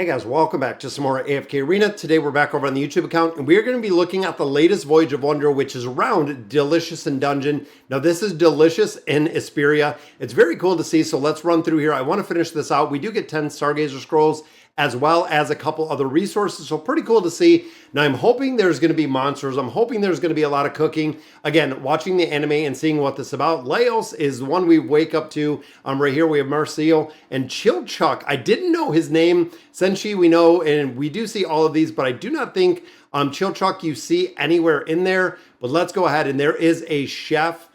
Hey guys, welcome back to some more AFK Arena. Today we're back over on the YouTube account and we're going to be looking at the latest Voyage of Wonder, which is around Delicious in Dungeon. Now this is Delicious in Esperia. It's very cool to see, so let's run through here. I want to finish this out. We do get 10 Stargazer Scrolls as well as a couple other resources, so pretty cool to see. Now I'm hoping there's going to be monsters. I'm hoping there's going to be a lot of cooking. Again, watching the anime and seeing what this is about. Laos is the one we wake up to. Right here we have Marcio and Chilchuck. I didn't know his name. Senshi we know, and we do see all of these, but I do not think Chilchuck you see anywhere in there. But let's go ahead, and there is a chef.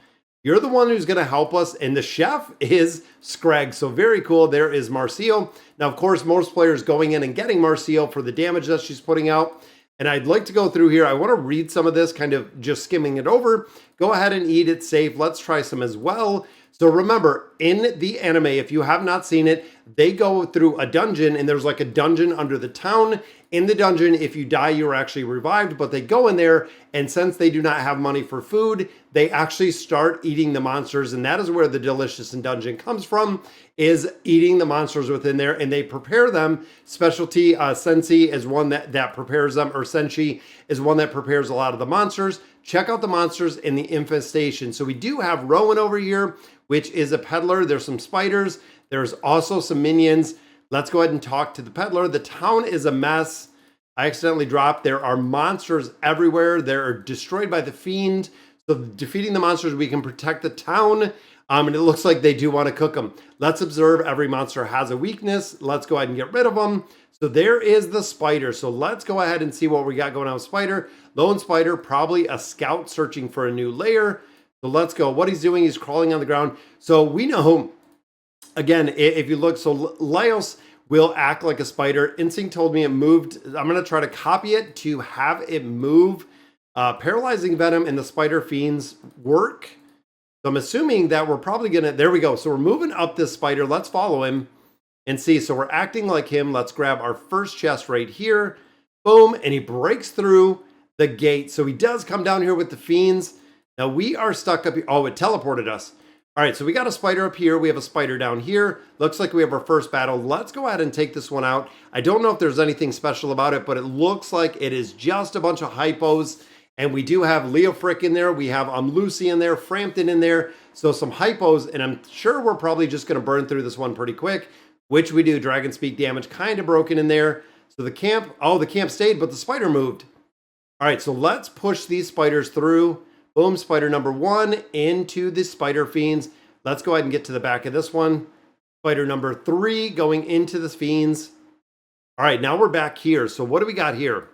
You're the one who's going to help us, and the chef is Scrag. So very cool. There is Marcio. Now, of course, most players going in and getting Marcio for the damage that she's putting out. And I'd like to go through here. I want to read some of this, kind of just skimming it over. Go ahead and eat it safe. Let's try some as well. So remember, in the anime, if you have not seen it, they go through a dungeon, and there's like a dungeon under the town. In the dungeon, if you die, you're actually revived, but they go in there, and since they do not have money for food, they actually start eating the monsters, and that is where the Delicious in Dungeon comes from, is eating the monsters within there, and they prepare them. Specialty Sensi is one that prepares them, or Senshi is one that prepares a lot of the monsters. Check out the monsters in the infestation. So we do have Rowan over here, which is a peddler. There's some spiders. There's also some minions. Let's go ahead and talk to the peddler. The town is a mess. I accidentally dropped. There are monsters everywhere. They're destroyed by the fiend. So defeating the monsters, we can protect the town. And it looks like they do want to cook them. Let's observe. Every monster has a weakness. Let's go ahead and get rid of them. So there is the spider. So let's go ahead and see what we got going on with spider. Lone spider, probably a scout searching for a new lair. So let's go. What he's doing, he's crawling on the ground. So we know, again, if you look, so Laos will act like a spider. Instinct told me it moved. I'm going to try to copy it to have it move. Paralyzing venom and the spider fiends work. So I'm assuming that we're probably going to, there we go. So we're moving up this spider. Let's follow him and see. So we're acting like him. Let's grab our first chest right here. Boom. And he breaks through the gate. So he does come down here with the fiends. Now we are stuck up here. Oh, it teleported us. All right, so we got a spider up here. We have a spider down here. Looks like we have our first battle. Let's go ahead and take this one out. I don't know if there's anything special about it, but it looks like it is just a bunch of hypos. And we do have Leo Frick in there. We have Lucy in there, Frampton in there. So some hypos, and I'm sure we're probably just going to burn through this one pretty quick, which we do. Dragon Speak damage kind of broken in there. So the camp, oh, the camp stayed, but the spider moved. All right, so let's push these spiders through. Boom, spider number one into the spider fiends. Let's go ahead and get to the back of this one. Spider number three going into the fiends. All right, now we're back here. So what do we got here?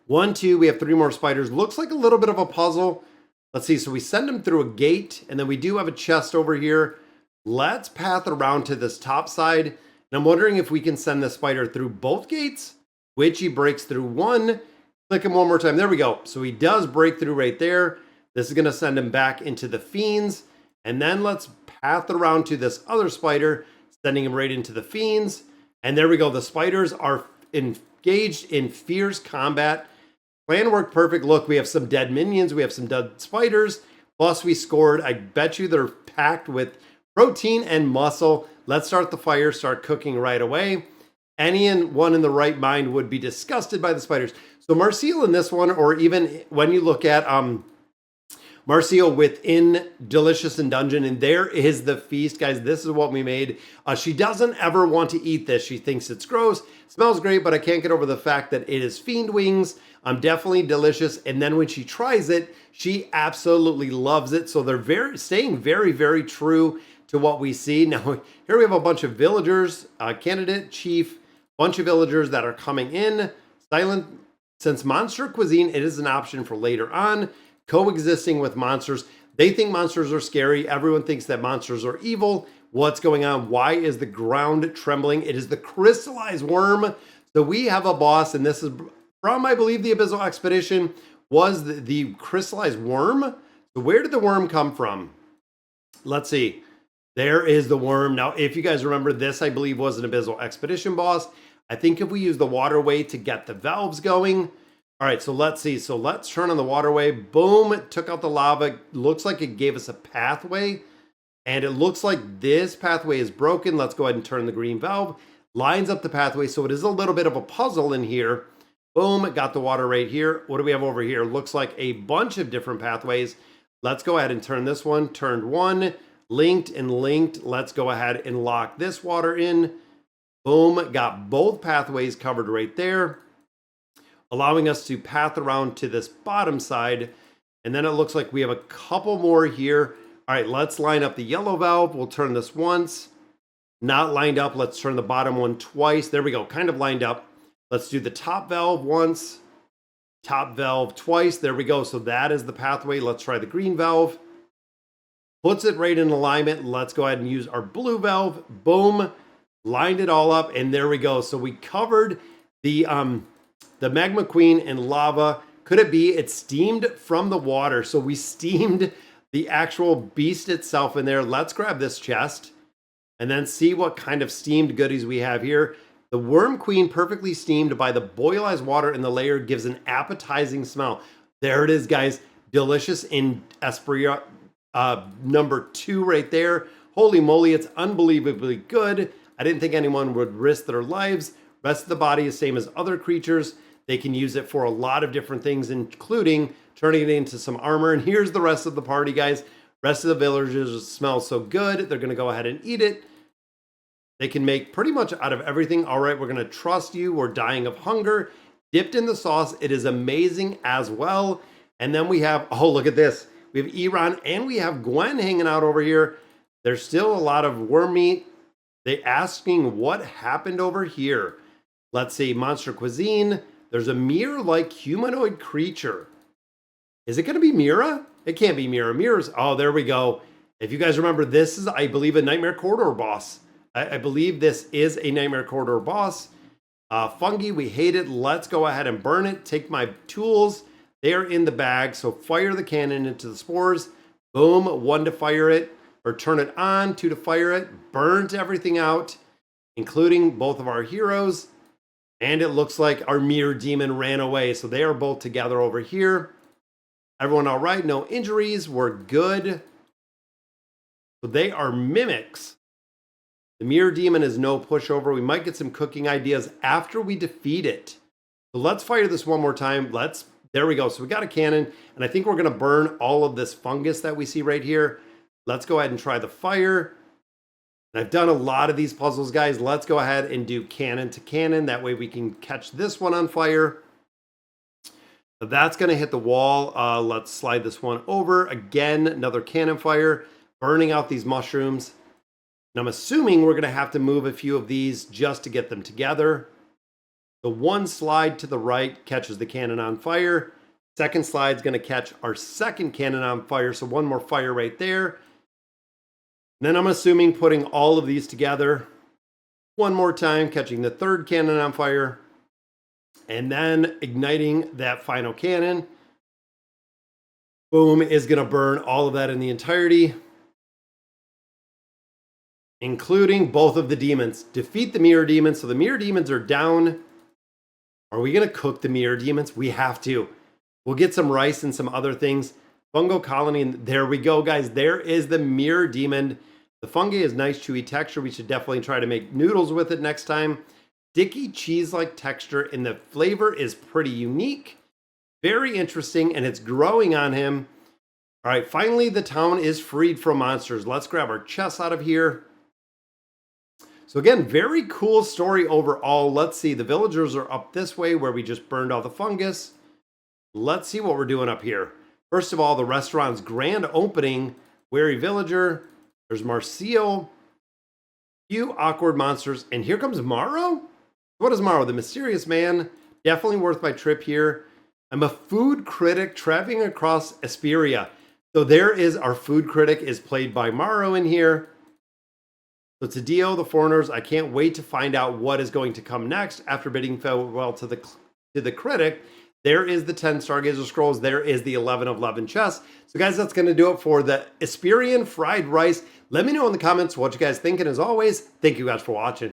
1, 2, we have 3 more spiders. Looks like a little bit of a puzzle. Let's see, so we send them through a gate, and then we do have a chest over here. Let's path around to this top side. And I'm wondering if we can send the spider through both gates, which he breaks through one. Click him one more time. There we go. So he does break through right there. This is going to send him back into the fiends. And then let's path around to this other spider, sending him right into the fiends. And there we go. The spiders are engaged in fierce combat. Plan worked perfect. Look, we have some dead minions. We have some dead spiders. Plus we scored. I bet you they're packed with protein and muscle. Let's start the fire. Start cooking right away. Anyone in the right mind would be disgusted by the spiders. So Marcio in this one, or even when you look at Marcio within Delicious in Dungeon, and there is the feast, guys. This is what we made. She doesn't ever want to eat this. She thinks it's gross. Smells great, but I can't get over the fact that it is fiend wings. Definitely delicious. And then when she tries it, she absolutely loves it. So they're staying very, very true to what we see. Now, here we have a bunch of villagers, candidate, chief, bunch of villagers that are coming in. Silent. Since monster cuisine, it is an option for later on. Coexisting with monsters. They think monsters are scary. Everyone thinks that monsters are evil. What's going on? Why is the ground trembling? It is the crystallized worm. So we have a boss, and this is from, I believe, the Abyssal Expedition, was the crystallized worm. So where did the worm come from? Let's see. There is the worm. Now, if you guys remember, this, I believe, was an Abyssal Expedition boss. I think if we use the waterway to get the valves going. All right, so let's see. So let's turn on the waterway. Boom, it took out the lava. Looks like it gave us a pathway. And it looks like this pathway is broken. Let's go ahead and turn the green valve. lines up the pathway. So it is a little bit of a puzzle in here. Boom, got the water right here. What do we have over here? Looks like a bunch of different pathways. Let's go ahead and turn this one. Turned one, linked and linked. Let's go ahead and lock this water in. Boom, got both pathways covered right there, allowing us to path around to this bottom side. And then it looks like we have a couple more here. All right, let's line up the yellow valve. We'll turn this once. Not lined up. Let's turn the bottom one twice. There we go, kind of lined up. Let's do the top valve once, top valve twice. There we go. So that is the pathway. Let's try the green valve. Puts it right in alignment. Let's go ahead and use our blue valve. Boom, lined it all up, and there we go. So we covered the magma queen in lava. Could it be it's steamed from the water? So we steamed the actual beast itself in there. Let's grab this chest and then see what kind of steamed goodies we have here. The worm queen, perfectly steamed by the boilized water in the layer, gives an appetizing smell. There it is, guys. Delicious in Esperian number 2 right there. Holy moly, it's unbelievably good. I didn't think anyone would risk their lives. Rest of the body is same as other creatures. They can use it for a lot of different things, including turning it into some armor. And here's the rest of the party, guys. Rest of the villagers smell so good. They're going to go ahead and eat it. They can make pretty much out of everything. All right, we're going to trust you. We're dying of hunger. Dipped in the sauce. It is amazing as well. And then we have, oh, look at this. We have Iran and we have Gwen hanging out over here. There's still a lot of worm meat. They asking what happened over here. Let's see, monster cuisine. There's a mirror-like humanoid creature. Is it going to be Mira? It can't be Mira. Mira's, oh, there we go. If you guys remember, this is, I believe, a Nightmare Corridor boss. I believe this is a Nightmare Corridor boss. Fungi, we hate it. Let's go ahead and burn it. Take my tools. They are in the bag. So fire the cannon into the spores. Boom, 1 to fire it, or turn it on, 2 to fire it. Burnt everything out, including both of our heroes. And it looks like our mirror demon ran away. So they are both together over here. Everyone all right? No injuries. We're good. So they are mimics. The mirror demon is no pushover. We might get some cooking ideas after we defeat it. So let's fire this one more time. There we go. So we got a cannon, and I think we're going to burn all of this fungus that we see right here. Let's go ahead and try the fire. And I've done a lot of these puzzles, guys. Let's go ahead and do cannon to cannon. That way we can catch this one on fire. So that's going to hit the wall. Let's slide this one over. Again, another cannon fire, burning out these mushrooms. And I'm assuming we're going to have to move a few of these just to get them together. The one slide to the right catches the cannon on fire. Second slide is going to catch our second cannon on fire. So one more fire right there. And then I'm assuming putting all of these together one more time, catching the third cannon on fire. And then igniting that final cannon. Boom, is going to burn all of that in the entirety, including both of the demons. Defeat the mirror demons. So the mirror demons are down. Are we going to cook the mirror demons? We have to. We'll get some rice and some other things. Fungo colony. And there we go, guys. There is the mirror demon. The fungi is nice, chewy texture. We should definitely try to make noodles with it next time. Sticky cheese-like texture, and the flavor is pretty unique. Very interesting, and it's growing on him. All right, finally, the town is freed from monsters. Let's grab our chests out of here. So again, very cool story overall. Let's see, the villagers are up this way where we just burned all the fungus. Let's see what we're doing up here. First of all, the restaurant's grand opening. Wary villager. There's Marcio. Few awkward monsters. And here comes Maro? What is Maro? The mysterious man. Definitely worth my trip here. I'm a food critic traveling across Esperia. So there is our food critic is played by Maro in here. So it's a Dio, the foreigners. I can't wait to find out what is going to come next after bidding farewell to the critic. There is the 10 Stargazer Scrolls. There is the 11 of 11 chests. So guys, that's going to do it for the Esperian fried rice. Let me know in the comments what you guys think. And as always, thank you guys for watching.